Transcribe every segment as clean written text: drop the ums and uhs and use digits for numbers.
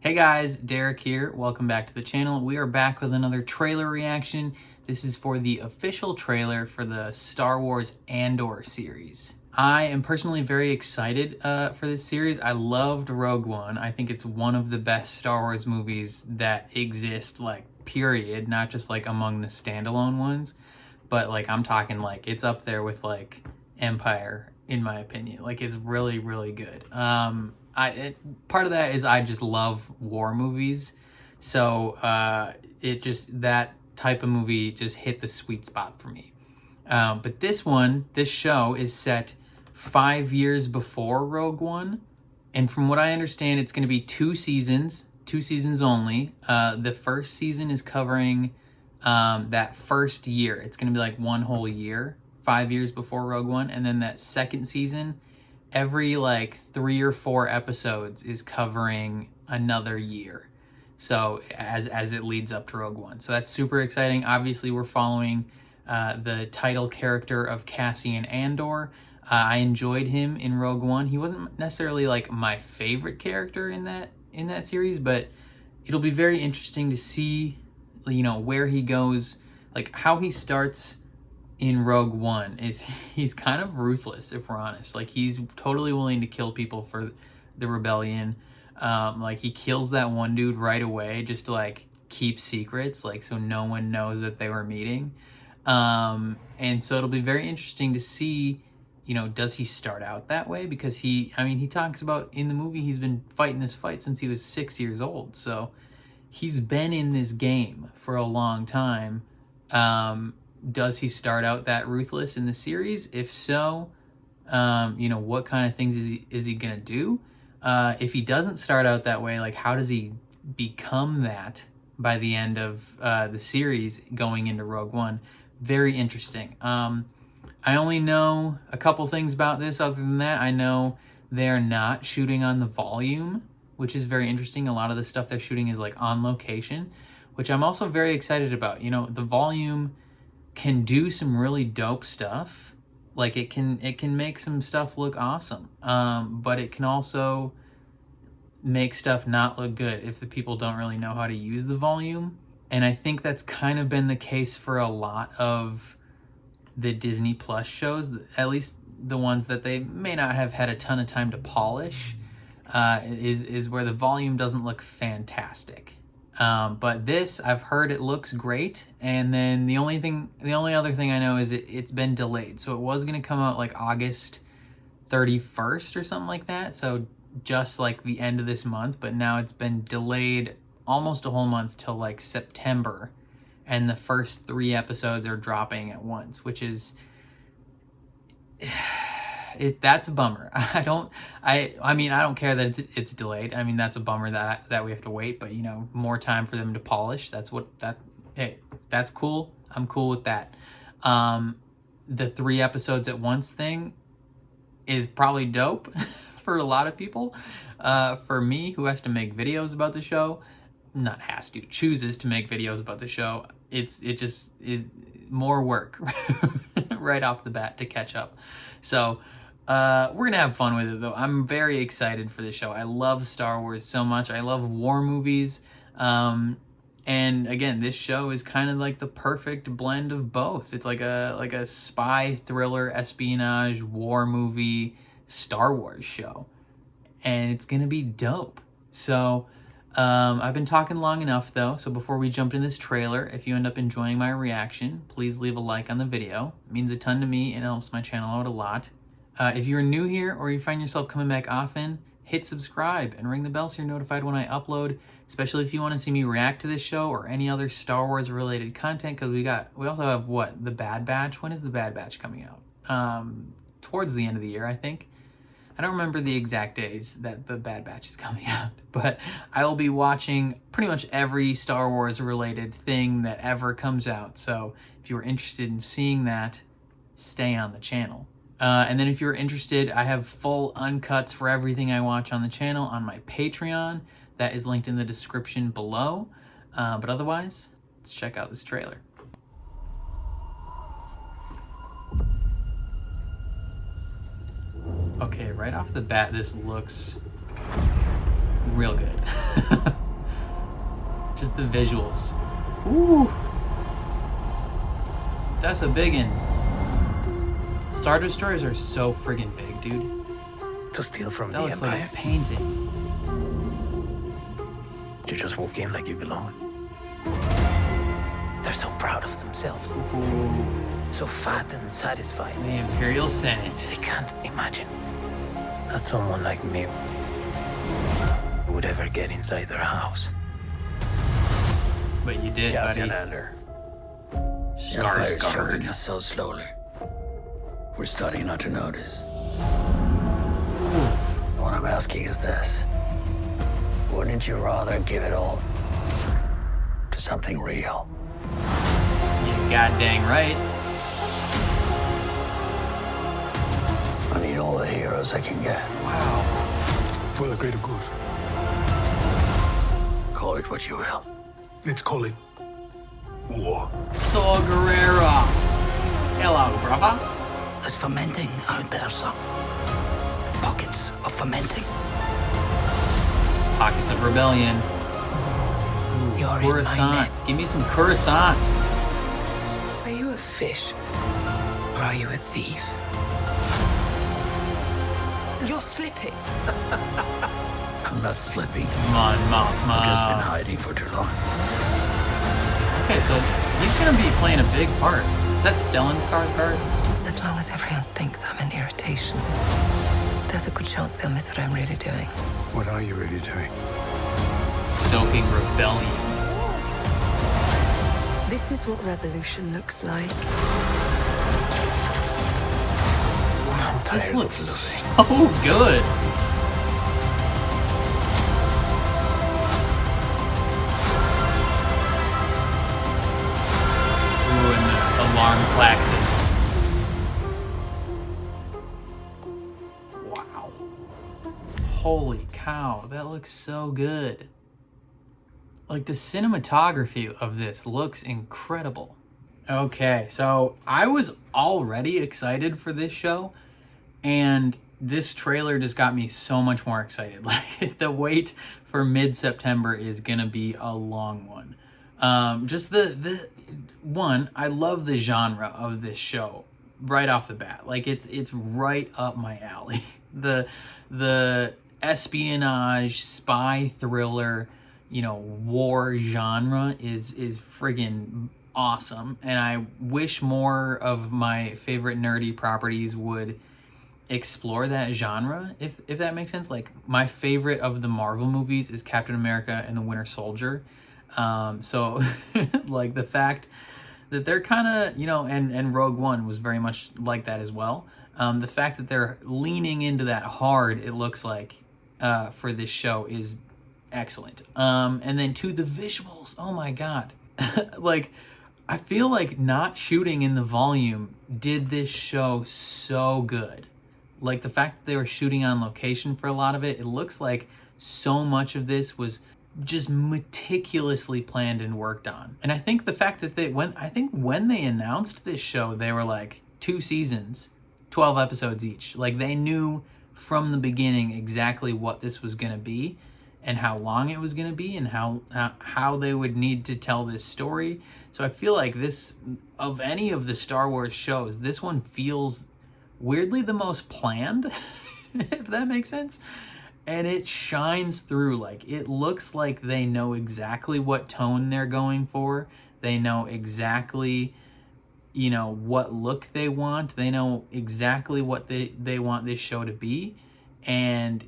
Hey guys, Derek here. Welcome back to the channel. We are back with another trailer reaction. This is for the official trailer for the Star Wars Andor series. I am personally very excited for this series. I loved Rogue One. I think it's one of the best Star Wars movies that exist, like, period, not just like among the standalone ones, but like I'm talking like it's up there with like Empire in my opinion. Like it's really, really good. Part of that is I just love war movies, so it just that type of movie just hit the sweet spot for me. But this show is set 5 years before Rogue One, and from what I understand, it's going to be 2 seasons only. The first season is covering that first year. It's going to be like one whole year, 5 years before Rogue One, and then that second season, every like 3 or 4 episodes is covering another year. So as it leads up to Rogue One. So that's super exciting. Obviously, we're following the title character of Cassian Andor. I enjoyed him in Rogue One. He wasn't necessarily like my favorite character in that series, but it'll be very interesting to see, you know, where he goes, like how he starts in Rogue One. He's kind of ruthless, if we're honest. Like he's totally willing to kill people for the rebellion. Like he kills that one dude right away just to like keep secrets, like so no one knows that they were meeting. And so it'll be very interesting to see, you know, does he start out that way? Because he talks about in the movie he's been fighting this fight since he was 6 years old. So he's been in this game for a long time. Does he start out that ruthless in the series? If so, you know, what kind of things is he gonna do? If he doesn't start out that way, like how does he become that by the end of the series going into Rogue One? Very interesting. I only know a couple things about this. Other than that, I know they're not shooting on the volume, which is very interesting. A lot of the stuff they're shooting is like on location, which I'm also very excited about. You know, the volume can do some really dope stuff. Like it can make some stuff look awesome. But it can also make stuff not look good if the people don't really know how to use the volume. And I think that's kind of been the case for a lot of the Disney Plus shows, at least the ones that they may not have had a ton of time to polish, is where the volume doesn't look fantastic. But this, I've heard it looks great. And then the only other thing I know is it's been delayed. So it was going to come out like August 31st or something like that. So just like the end of this month, but now it's been delayed almost a whole month till like September. And the first 3 episodes are dropping at once, which is that's a bummer. I don't care that it's delayed. I mean, that's a bummer that we have to wait, but you know, more time for them to polish. Hey, that's cool. I'm cool with that. The 3 episodes at once thing is probably dope for a lot of people. For me, who has to make videos about the show, not has to, chooses to make videos about the show, it just is more work right off the bat to catch up. So we're gonna have fun with it though. I'm very excited for this show. I love Star Wars so much. I love war movies. And again, this show is kind of like the perfect blend of both. It's like a spy thriller, espionage, war movie, Star Wars show. And it's gonna be dope. So I've been talking long enough though, so before we jump into this trailer, if you end up enjoying my reaction, please leave a like on the video. It means a ton to me and helps my channel out a lot. If you're new here or you find yourself coming back often, hit subscribe and ring the bell so you're notified when I upload, especially if you want to see me react to this show or any other Star Wars related content, because we also have the Bad Batch. When is the Bad Batch coming out? Towards the end of the year, I think. I don't remember the exact days that the Bad Batch is coming out, but I will be watching pretty much every Star Wars related thing that ever comes out. So if you're interested in seeing that, stay on the channel. And then if you're interested, I have full uncuts for everything I watch on the channel on my Patreon. That is linked in the description below. But otherwise, let's check out this trailer. Okay, right off the bat, this looks real good. Just the visuals. Ooh. That's a big one. Star Destroyers are so friggin' big, dude. To steal from That the looks Empire. like a painting. You just walk in like you belong. They're so proud of themselves. Ooh. So fat and satisfied. The Imperial Senate. They can't imagine that someone like me would ever get inside their house. But you did, buddy. Andor. Empire's choking us so slowly. We're starting not to notice. What I'm asking is this. Wouldn't you rather give it all to something real? You goddamn right. I need all the heroes I can get. Wow. For the greater good. Call it what you will. Let's call it war. Saw Gerrera. Hello, brother. There's fermenting out there, son. Pockets of fermenting. Pockets of rebellion. You're in my Coruscant. net. Give me some Coruscant. Are you a fish? Or are you a thief? You're slipping. I'm not slipping. Come on, Mothma. I've just been hiding for too long. Okay, so he's gonna be playing a big part. Is that Stellan Skarsgård? As long as everyone thinks I'm an irritation, there's a good chance they'll miss what I'm really doing. What are you really doing? Stoking rebellion. This is what revolution looks like. This looks so good. Ooh, and the alarm klaxons. Wow. Holy cow, that looks so good. Like, the cinematography of this looks incredible. Okay, so I was already excited for this show, and this trailer just got me so much more excited. Like, the wait for mid-September is gonna be a long one. Just the one, I love the genre of this show right off the bat. Like, it's right up my alley. The espionage, spy thriller, you know, war genre is friggin' awesome, and I wish more of my favorite nerdy properties would explore that genre, if that makes sense. Like, my favorite of the Marvel movies is Captain America and the Winter Soldier. So like, the fact that they're kind of, you know, and Rogue One was very much like that as well. The fact that they're leaning into that hard, it looks like, for this show is excellent. And then to the visuals, oh my god. Like, I feel like not shooting in the volume did this show so good. Like, the fact that they were shooting on location for a lot of it, it looks like so much of this was just meticulously planned and worked on. And I think the fact that when they announced this show, they were like 2 seasons, 12 episodes each. Like, they knew from the beginning exactly what this was going to be and how long it was going to be and how they would need to tell this story. So I feel like this, of any of the Star Wars shows, this one feels weirdly the most planned, if that makes sense. And it shines through. Like, it looks like they know exactly what tone they're going for. They know exactly, you know, what look they want. They know exactly what they want this show to be. And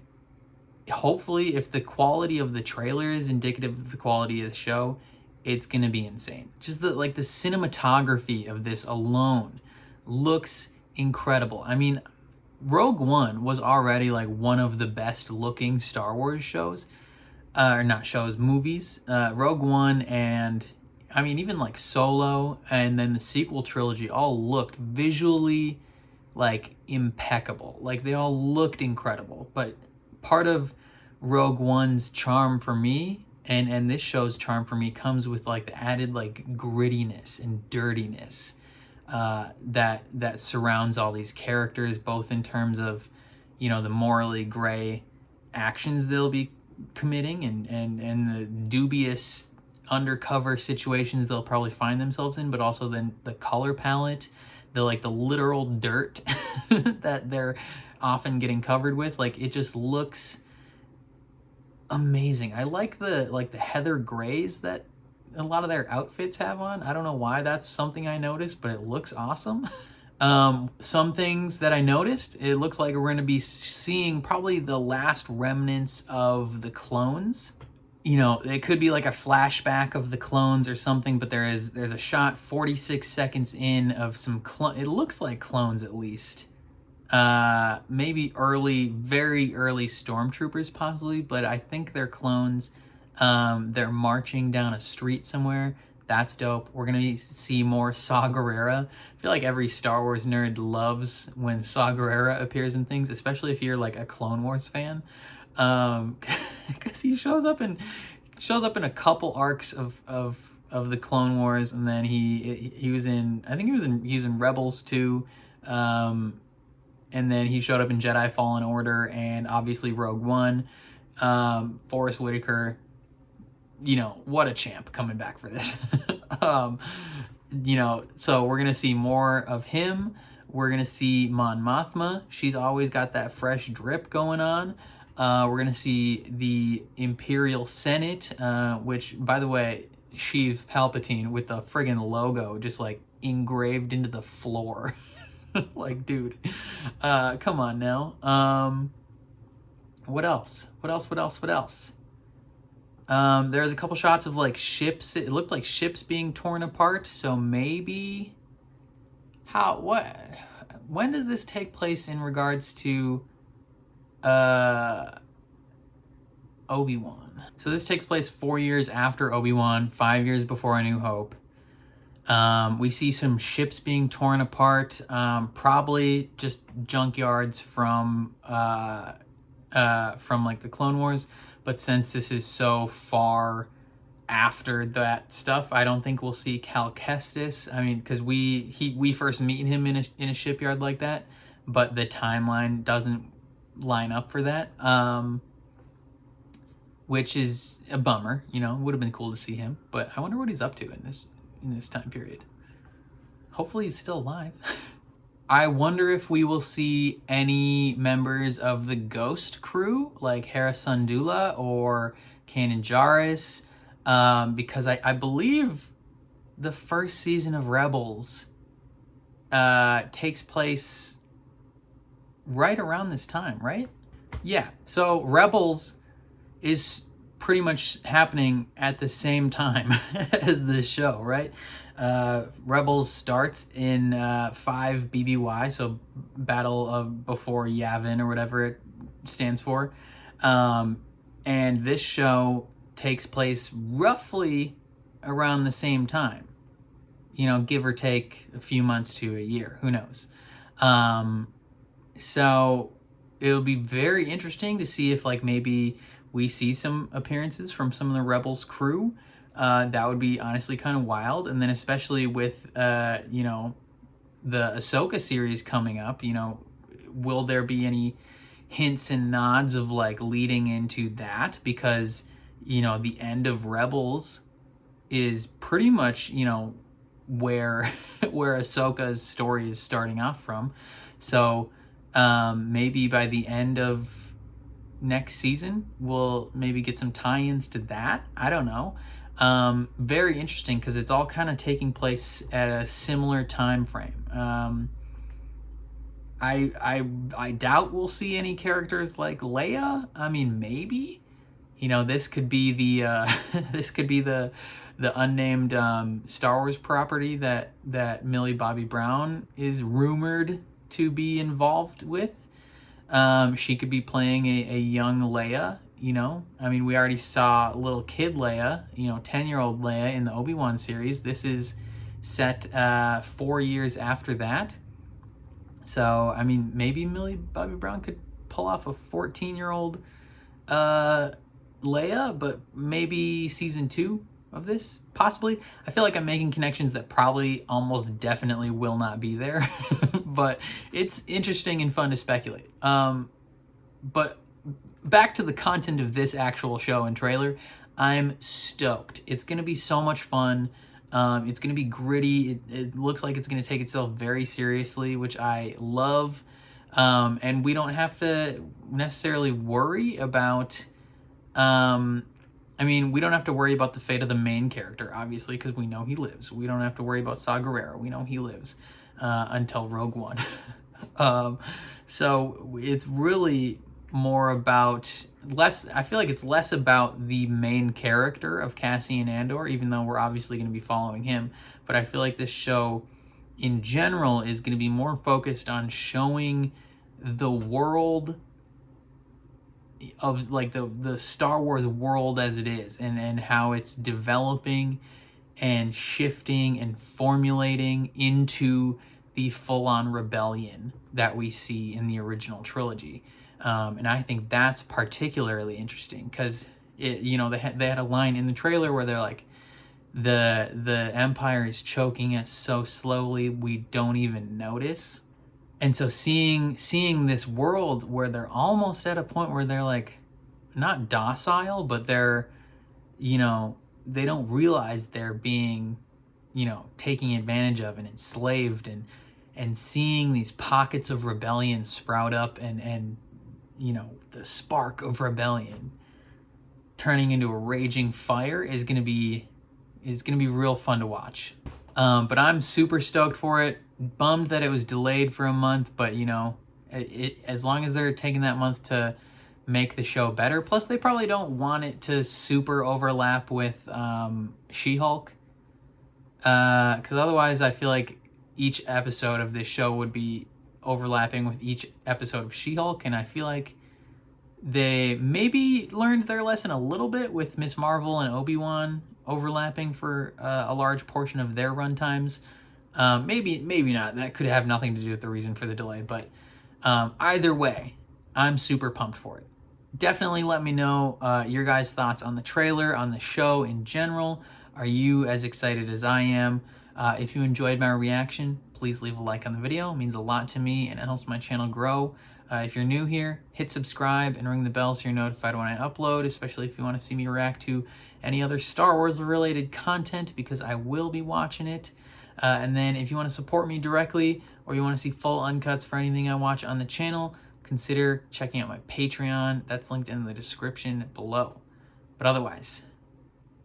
hopefully, if the quality of the trailer is indicative of the quality of the show, it's gonna be insane. Just the cinematography of this alone looks incredible. I mean, Rogue One was already like one of the best looking Star Wars shows, or not shows, movies. Rogue One, and I mean, even like Solo and then the sequel trilogy all looked visually like impeccable. Like, they all looked incredible. But part of Rogue One's charm for me, and this show's charm for me, comes with like the added like grittiness and dirtiness that surrounds all these characters, both in terms of, you know, the morally gray actions they'll be committing and the dubious undercover situations they'll probably find themselves in, but also then the color palette, the literal dirt that they're often getting covered with. Like, it just looks amazing. I like the heather grays that a lot of their outfits have on. I don't know why that's something I noticed, but it looks awesome. Some things that I noticed, it looks like we're going to be seeing probably the last remnants of the clones. You know, it could be like a flashback of the clones or something, but there's a shot 46 seconds in of some it looks like clones at least. Maybe very early stormtroopers possibly, but I think they're clones. They're marching down a street somewhere. That's dope. We're gonna see more Saw Gerrera. I feel like every Star Wars nerd loves when Saw Gerrera appears in things, especially if you're like a Clone Wars fan, because he shows up in a couple arcs of the Clone Wars, and then he was in, I think he was in Rebels too, and then he showed up in Jedi Fallen Order and obviously Rogue One. Forrest Whitaker, you know, what a champ coming back for this. You know, so we're gonna see more of him. We're gonna see Mon Mothma. She's always got that fresh drip going on. We're gonna see the Imperial Senate, which, by the way, Sheev Palpatine with the friggin' logo just like engraved into the floor. Like, dude, come on now. What else? There's a couple shots of like ships. It looked like ships being torn apart. So maybe when does this take place in regards to Obi-Wan? So this takes place 4 years after Obi-Wan, 5 years before A New Hope. We see some ships being torn apart, probably just junkyards from like the Clone Wars. But since this is so far after that stuff, I don't think we'll see Cal Kestis. I mean, because we first meet him in a shipyard like that, but the timeline doesn't line up for that, which is a bummer. You know, would have been cool to see him, but I wonder what he's up to in this time period. Hopefully he's still alive. I wonder if we will see any members of the Ghost crew, like Hera Syndulla or Kanan Jarrus, because I believe the first season of Rebels takes place right around this time, right? Yeah, so Rebels is pretty much happening at the same time as this show, right? Rebels starts in 5 BBY, so Battle of Before Yavin or whatever it stands for. And this show takes place roughly around the same time, you know, give or take a few months to a year, who knows? So it'll be very interesting to see if like maybe we see some appearances from some of the Rebels crew. That would be honestly kind of wild. And then especially with, you know, the Ahsoka series coming up, you know, will there be any hints and nods of like leading into that? Because, you know, the end of Rebels is pretty much, you know, where Ahsoka's story is starting off from. So maybe by the end of next season, we'll maybe get some tie-ins to that. I don't know. Very interesting because it's all kind of taking place at a similar time frame. I doubt we'll see any characters like Leia. I mean, maybe, you know, this could be the the unnamed Star Wars property that Millie Bobby Brown is rumored to be involved with. She could be playing a young Leia. You know, I mean, we already saw little kid Leia, you know, 10-year-old Leia in the Obi-Wan series. This is set 4 years after that. So, I mean, maybe Millie Bobby Brown could pull off a 14-year-old Leia, but maybe season 2 of this, possibly. I feel like I'm making connections that probably almost definitely will not be there, but it's interesting and fun to speculate. But back to the content of this actual show and trailer. I'm stoked. It's going to be so much fun. It's going to be gritty. It looks like it's going to take itself very seriously, which I love. And we don't have to necessarily worry about... we don't have to worry about the fate of the main character, obviously, because we know he lives. We don't have to worry about Saw Gerrera. We know he lives until Rogue One. So it's really more about... I feel like it's less about the main character of Cassian Andor, even though we're obviously going to be following him. But I feel like this show in general is going to be more focused on showing the world of like the Star Wars world as it is, and how it's developing and shifting and formulating into the full-on rebellion that we see in the original trilogy. And I think that's particularly interesting because they had a line in the trailer where they're like, the Empire is choking us so slowly we don't even notice. And so seeing this world where they're almost at a point where they're like not docile, but they're, they don't realize they're being, taking advantage of and enslaved, and seeing these pockets of rebellion sprout up and the spark of rebellion turning into a raging fire is gonna be real fun to watch. But I'm super stoked for it. Bummed that it was delayed for a month, but as long as they're taking that month to make the show better. Plus, they probably don't want it to super overlap with She-Hulk, because otherwise, I feel like each episode of this show would be overlapping with each episode of She-Hulk, and I feel like they maybe learned their lesson a little bit with Ms. Marvel and Obi-Wan overlapping for a large portion of their runtimes. Maybe not. That could have nothing to do with the reason for the delay, but either way, I'm super pumped for it. Definitely let me know your guys' thoughts on the trailer, on the show in general. Are you as excited as I am? If you enjoyed my reaction, please leave a like on the video. It means a lot to me and it helps my channel grow. If you're new here, hit subscribe and ring the bell so you're notified when I upload, especially if you want to see me react to any other Star Wars related content, because I will be watching it. And then if you want to support me directly, or you want to see full uncuts for anything I watch on the channel, consider checking out my Patreon. That's linked in the description below. But otherwise,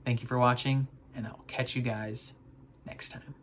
thank you for watching, and I'll catch you guys next time.